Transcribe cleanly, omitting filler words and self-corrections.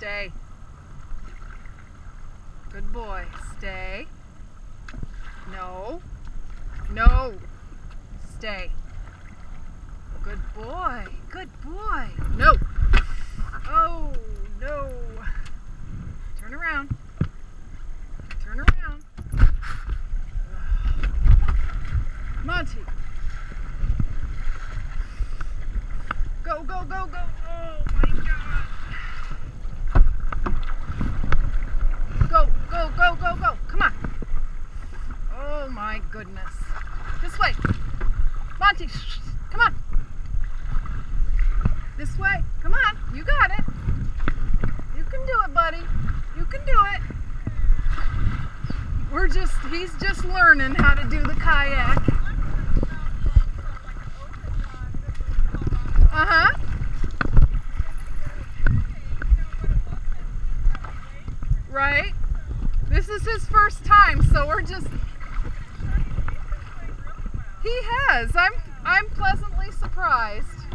Stay. Good boy. Stay. No. No. Stay. Good boy. Good boy. No. Oh, no. Turn around. Turn around. Monty. Go, go, go, go. Oh my God. Go, go, go, go, go. Come on. Oh my goodness. This way. Monty, come on. This way. Come on. You got it. You can do it, buddy. You can do it. He's just learning how to do the kayak. Uh-huh. Right? This is his first time, so we're just... He has. I'm pleasantly surprised.